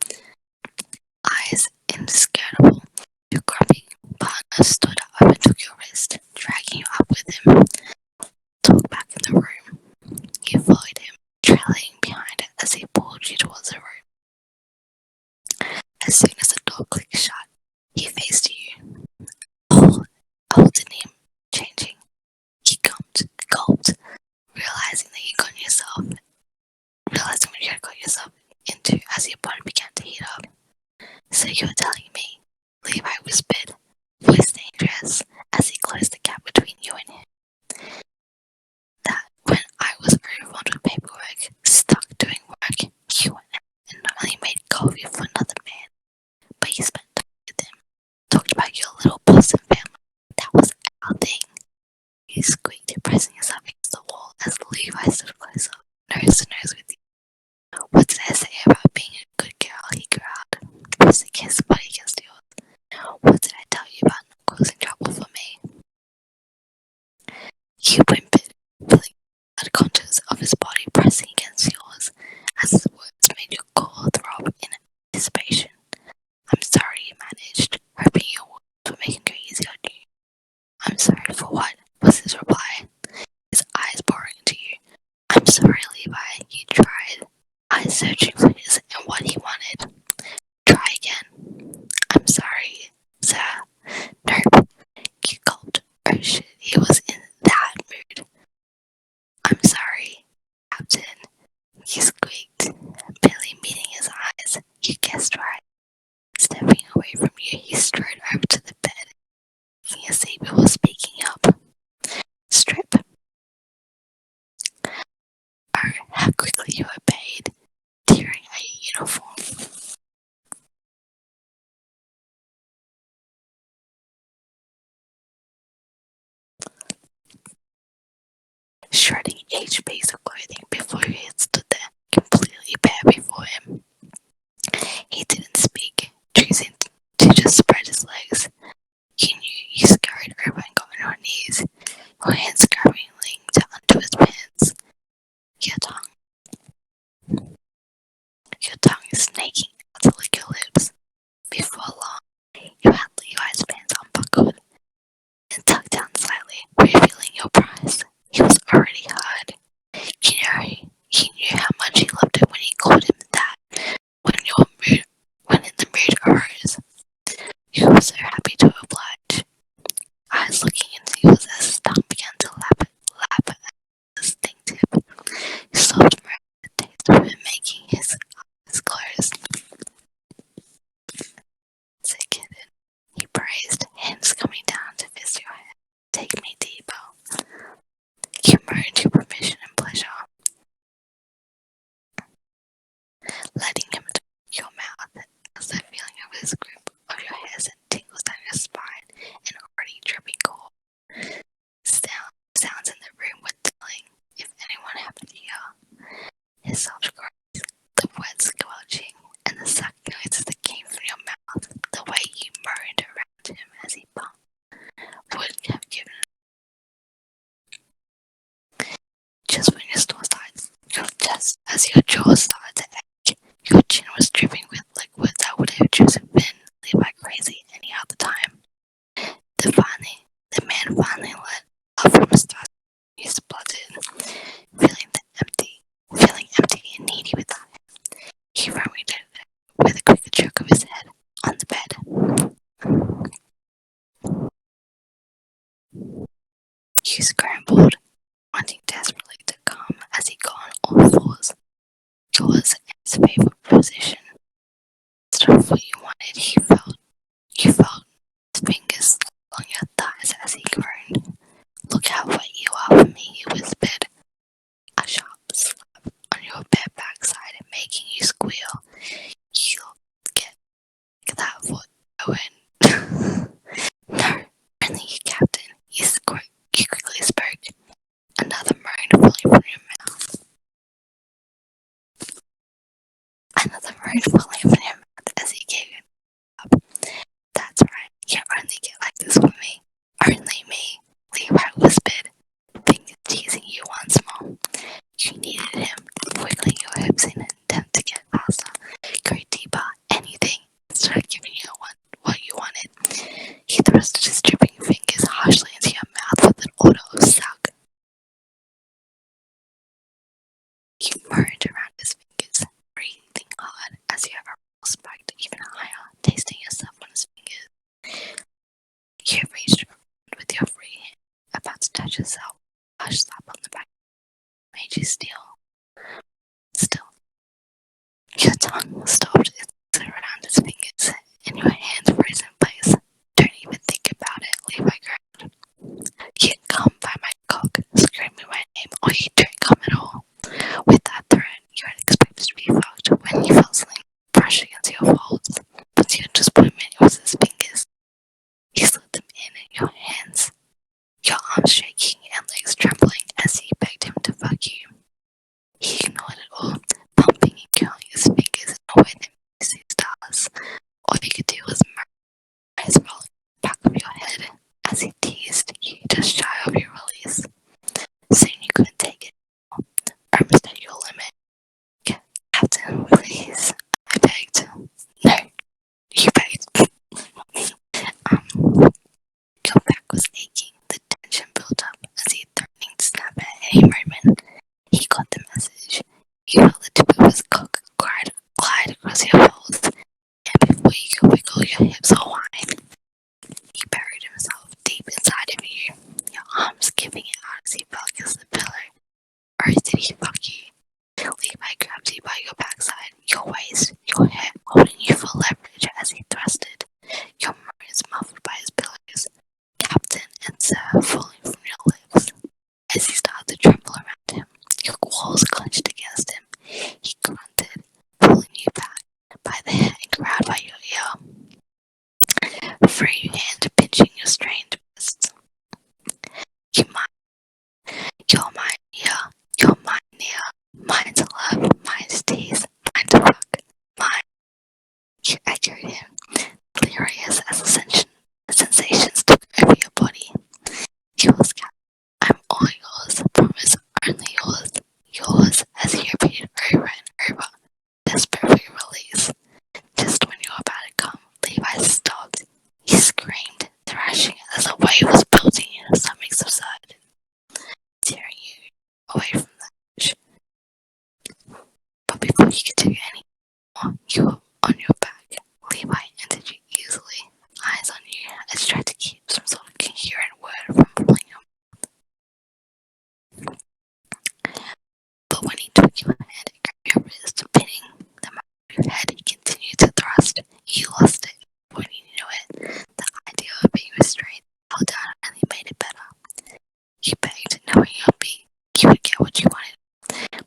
Eyes inscrutable. Your grumpy partner stood up and took your wrist, dragging you up with him. Talk back in the room. You followed him, trailing behind it as he pulled you towards the room. As soon as the door clicked shut, he faced you. Oh, didn't him, changing. He gulped, realizing what you had got yourself into as your body began to heat up. So you were telling me, Levi whispered, voice dangerous, as he closed the gap between you and him, that when I was overwhelmed with paperwork, stuck doing work, you went and not only made coffee for another man, but you spent time with him, talked about your little boss and family. That was our thing. You squeaked, pressing yourself against the wall as Levi stood closer, nose to nose with you. What did I say about being a good girl? He growled, pressing his body against yours. What did I tell you about not causing trouble for me? You whimpered, feeling the contours of his body pressing against yours as his words made your core throb in anticipation. I'm sorry, you managed, hoping your words would make it go easy on you. I'm sorry for what? Was his reply, his eyes boring into you. I'm sorry, Levi, you tried. Eyes searching for his and what he wanted. Try again. I'm sorry, sir. Nope. You gulped. Oh shit, he was in that mood. I'm sorry, Captain. He squeaked, barely meeting his eyes. You guessed right. Stepping away from you, he strode over to the bed, taking a seat before speaking up. Strip. Oh, how quickly you obeyed, tearing at your uniform. each piece of clothing before he had stood there, completely bare before him. He didn't speak, choosing to just spread his legs. You knew you scurried over and got on your knees, your hands scurrying down to his pants. Your tongue snaking out to lick your lips. Before long, you had Levi's pants unbuckled and tucked down slightly, revealing your prize. He was already hard. He knew how much he loved it when he called him that. When in the mood arose, you were so happy to oblige. Eyes looking into yours as his tongue began to lap at his sting tip. You soft mouth the taste of him making his eyes close. Say, kitten, he praised, hands coming down to fist your head. Take me deeper. You moaned your permission and pleasure, letting him touch your mouth as the feeling of his grip of your hair sent tingles down your spine and already dripping cold. Sounds in the room were telling if anyone happened to hear. His soft cries, the wet squelching, and the suck noises that came from your mouth, the way you moaned around him as he bumped, would have given just when your jaw started to ache, your chin was dripping with liquids that would have just been Levi crazy any other time. The man finally let off from his throat. He spluttered, feeling empty and needy without him. He rummaged with a quick jerk of his head on the bed. You scrambled, wanting desperately to come as he got on all fours. Yours his favorite position. Instead of what you wanted, you felt his fingers along your thighs as he groaned. Look how wet you are for me, he whispered. A sharp slap on your bare backside and making you squeal. You'll get that foot going. No, only you, Captain. You quickly spoke. Another moan falling from your mouth. Another moan falling from your mouth as he gave it up. That's right. You only get like this with me. Only me, Levi whispered, fingers teasing you once more. You needed him, wiggling your hips in an attempt to get faster, go deeper, anything, instead of giving you what you wanted. He thrusted his dripping fingers harshly into your mouth with an order of suck. You moaned around his fingers, breathing hard as your arousal spiked even higher, tasting yourself on his fingers. You reached around with your free hand, about to touch yourself. A harsh slap on the back made you still. Your tongue stopped around his fingers, and your hands froze in place. Don't even think about it, Levi groaned. You can come by my cock, screaming my name, or you don't come at all. With that threat, you had expected to be fucked when you felt something brush against your folds, but your disappointment was his fingers. He slid them in your hands, your arms shaking and legs trembling as he begged him to fuck you. He ignored it all, pumping and curling his fingers in a way that made you see stars. All you could do was murmur, eyes rolling back of your head as he teased you just shy of your release. Soon you couldn't take it anymore, almost at your limit. Captain, please, I begged. No, you begged. Your back was aching, the tension built up as he threatening to snap at any moment. He got the message. You felt the tip of his cock glide across your folds, and before you could wiggle your hips or whine, he buried himself deep inside of you. Your showed him delirious as sensations took over your body. He was captain. I'm all yours, promise, only yours, yours, as he repeated over and over, desperate for your release. Just when you were about to come, Levi stopped. He screamed, thrashing as a wave was building in his stomach subsided, tearing you away from the edge. But before you could do any more, you were on your back. Levi entered you easily, eyes on you as he tried to keep some sort of coherent word from pulling your. But when he took your hand and grabbed your wrist, pinning the back of your head, he continued to thrust. You lost it. When you knew it, the idea of being restrained held down only made it better. You begged, knowing you would get what you wanted.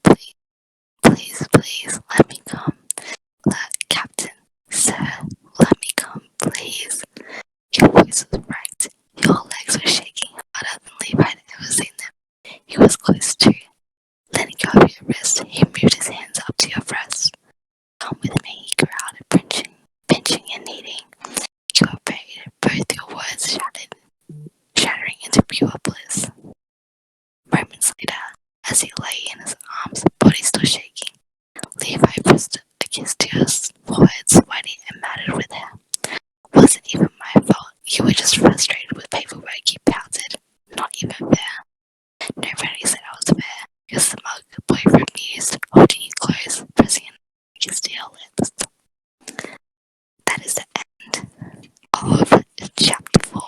Please, please, please, let me come. Captain, sir, let me come, please. Your voice was wrecked. Your legs were shaking harder than Levi had ever seen them. He was close to you. Letting go of your wrist, he moved his hands up to your breast. Come with me, he growled, pinching and kneading. You obeyed, both your words shattering into pure bliss. Moments later, as he lay in his arms, body still shaking, Levi pressed against your forehead, sweaty and matted with hair. Wasn't even my fault. You were just frustrated with paperwork, you pouted. Not even fair. Nobody said I was fair. Your smug boyfriend mused, holding you close, pressing against your lips. That is the end of chapter 4.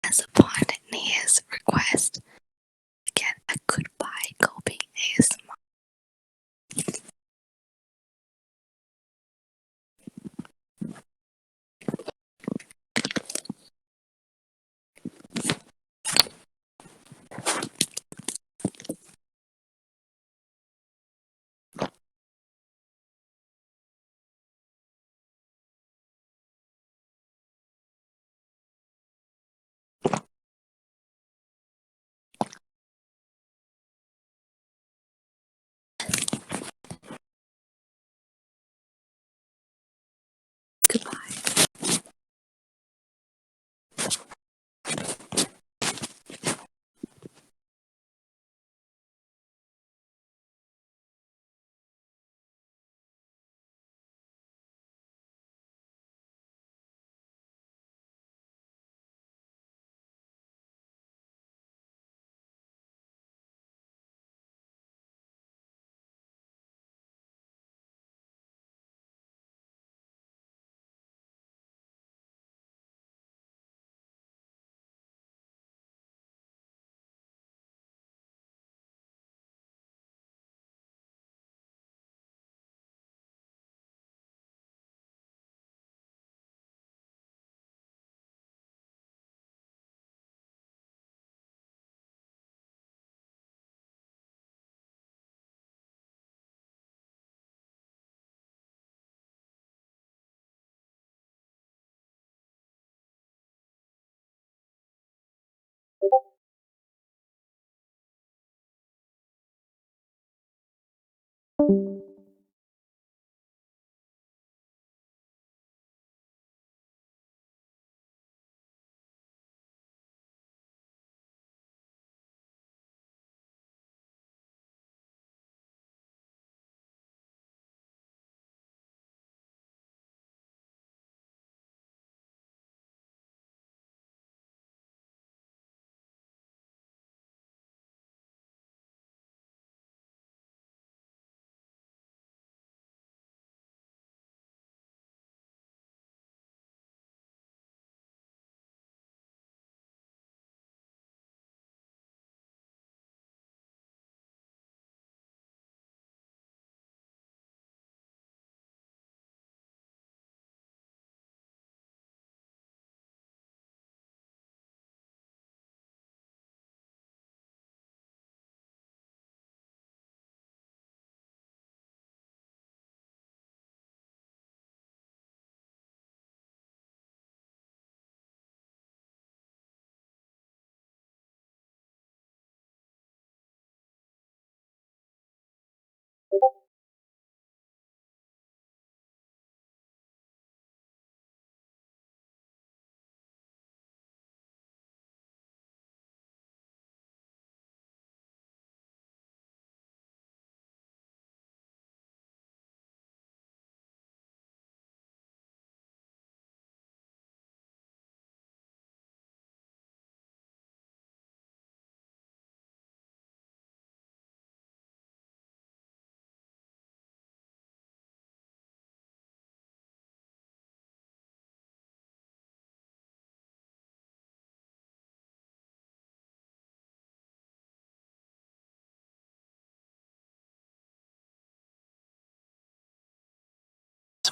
As upon Nia's request, get a goodbye gulping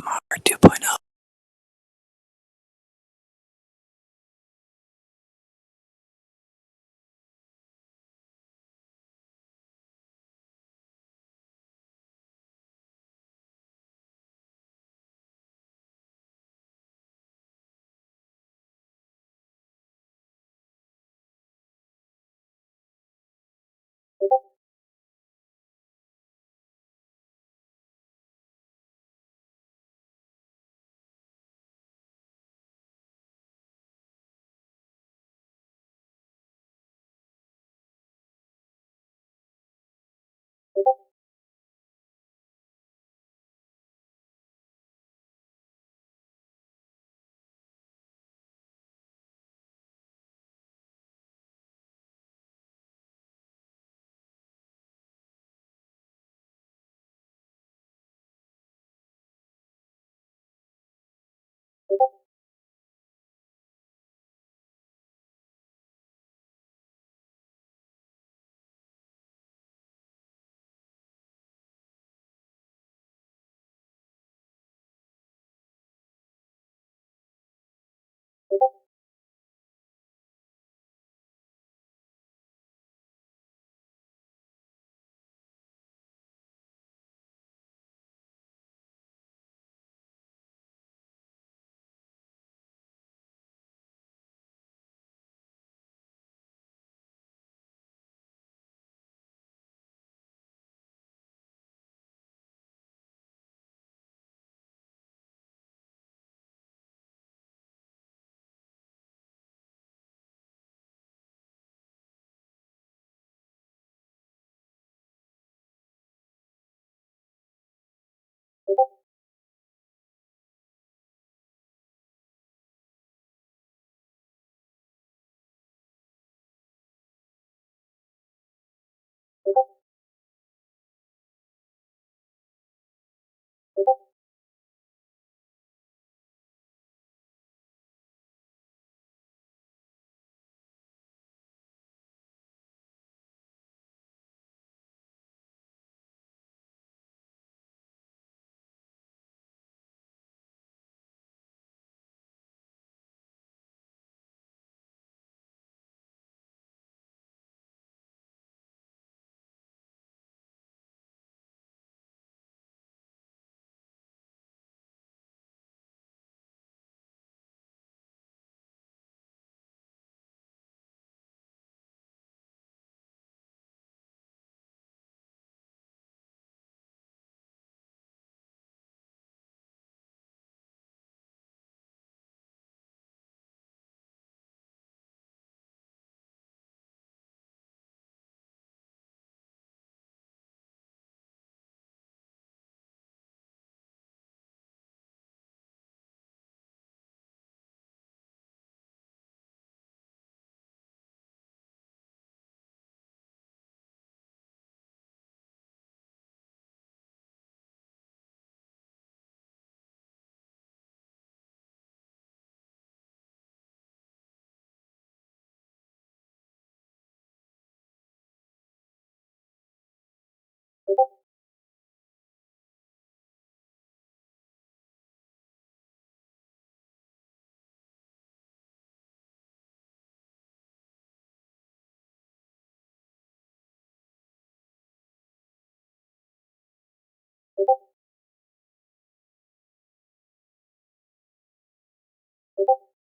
ASMR 2.0.